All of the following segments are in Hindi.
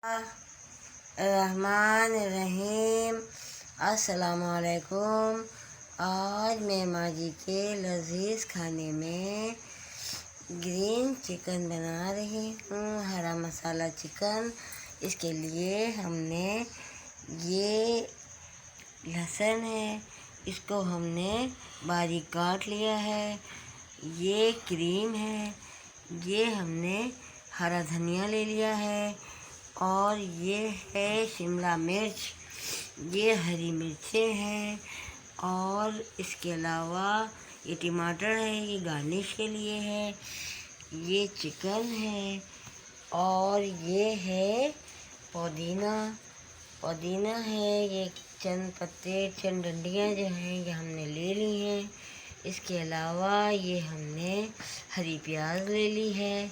रहमान रहीम। अस्सलामुअलैकुम। आज मैं माँ जी के लजीज खाने में ग्रीन चिकन बना रही हूँ, हरा मसाला चिकन। इसके लिए हमने ये लहसुन है, इसको हमने बारीक काट लिया है। ये क्रीम है, ये हमने हरा धनिया ले लिया है, और ये है शिमला मिर्च, ये हरी मिर्चें हैं, और इसके अलावा ये टमाटर है, ये गार्निश के लिए है। ये चिकन है, और ये है पुदीना है। ये चंद पत्ते, चंद डंडियाँ जो हैं ये हमने ले ली हैं। इसके अलावा ये हमने हरी प्याज ले ली है,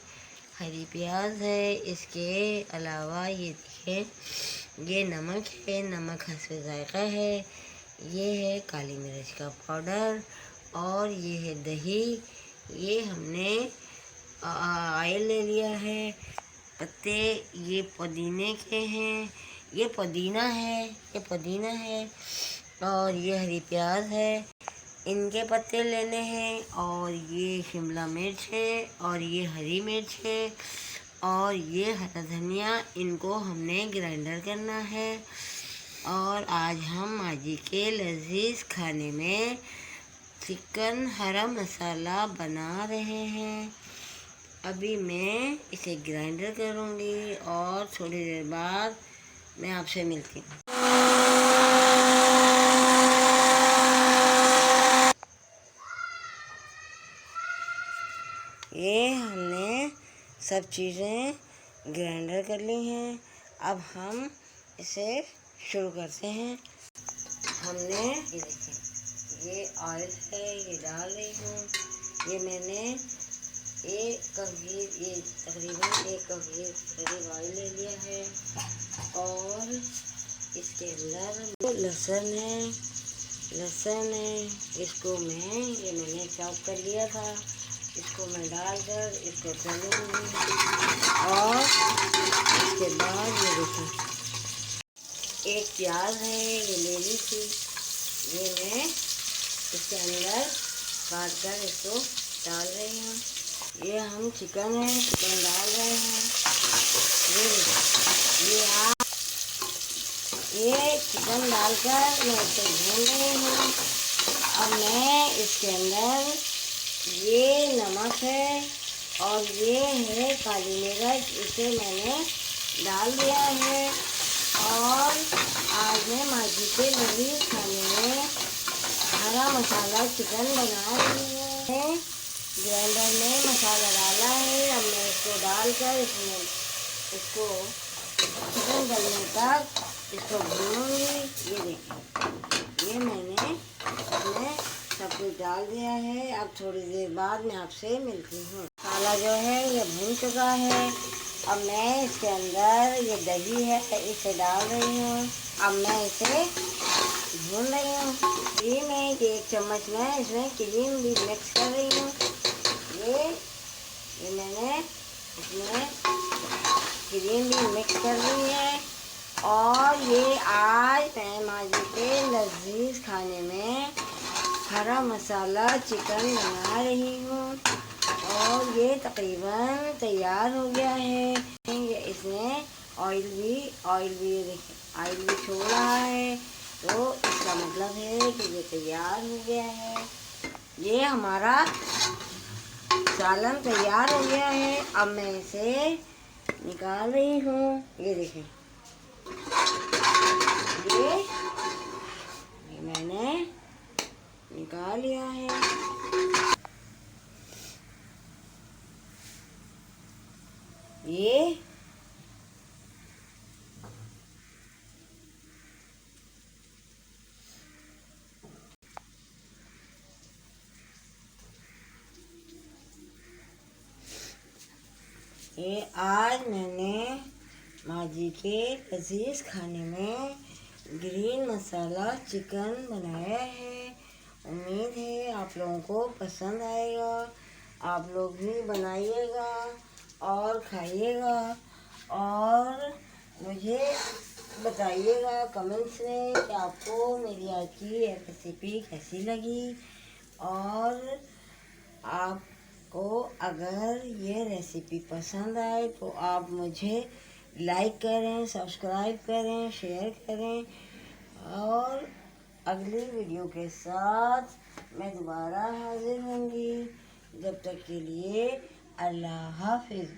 हरी प्याज है। इसके अलावा ये देखिए, ये नमक है, नमक हस्बे ज़ायक़ा है। ये है काली मिर्च का पाउडर, और ये है दही। ये हमने ऑयल ले लिया है। पत्ते ये पुदीने के हैं, ये पुदीना है, और ये हरी प्याज है, इनके पत्ते लेने हैं। और ये शिमला मिर्च है, और ये हरी मिर्च है, और ये हरा धनिया। इनको हमने ग्राइंडर करना है। और आज हम माँ जी के लजीज खाने में चिकन हरा मसाला बना रहे हैं। अभी मैं इसे ग्राइंडर करूँगी, और थोड़ी देर बाद मैं आपसे मिलती हूँ। ये हमने सब चीज़ें ग्राइंडर कर ली हैं। अब हम इसे शुरू करते हैं। हमने ये देखिए, ये ऑयल है, ये डाल रही हूँ। ये मैंने तकरीबन एक कप ऑयल ले लिया है, और इसके अंदर लहसुन है, इसको मैंने चॉप कर लिया था। इसको मैं डालकर इसको तलूँगी, और इसके बाद ये देखिए, एक प्याज है, ये ले ली थी, ये मैं इसके अंदर काट कर इसको डाल रही हूँ। ये हम चिकन डाल रहे हैं। ये चिकन डालकर मैं इसे भून रही हूँ। अब मैं इसके अंदर ये नमक है, और ये है काली मिर्च, इसे मैंने डाल दिया है। और आज मैं माँ जी के लजीज खाने में हरा मसाला चिकन बना रही हूँ। ग्राइंडर में मसाला डाला है। अब मैं इसको डालकर इसको चिकन गलने तक इसको भूनूंगी। ये देखिए, ये मैंने इसमें सब कुछ डाल दिया है। अब थोड़ी देर बाद मैं आपसे मिलती हूँ। मसाला जो है ये भून चुका है। अब मैं इसके अंदर ये दही है, इसे डाल रही हूँ। अब मैं इसे भून रही हूँ। क्रीम है, ये 1 चम्मच में इसमें क्रीम भी मिक्स कर रही हूँ। ये मैंने इसमें क्रीम भी मिक्स कर दी है। और ये आज मैं माँ जी के लजीज खाने में हरा मसाला चिकन बना रही हूँ, और ये तकरीबन तैयार हो गया है। इसमें ऑयल भी छोड़ रहा है, तो इसका मतलब है कि ये तैयार हो गया है। ये हमारा सालन तैयार हो गया है। अब मैं इसे निकाल रही हूँ। ये देखें, ये मैंने निकाल लिया है। ये आज मैंने माँ जी के लजीज खाने में ग्रीन मसाला चिकन बनाया है। उम्मीद है आप लोगों को पसंद आएगा। आप लोग भी बनाइएगा और खाइएगा, और मुझे बताइएगा कमेंट्स में कि आपको मेरी आज की रेसिपी कैसी लगी। और आपको अगर ये रेसिपी पसंद आए तो आप मुझे लाइक करें, सब्सक्राइब करें, शेयर करें। और अगली वीडियो के साथ मैं दोबारा हाजिर होंगी। जब तक के लिए अल्लाह हाफिज़।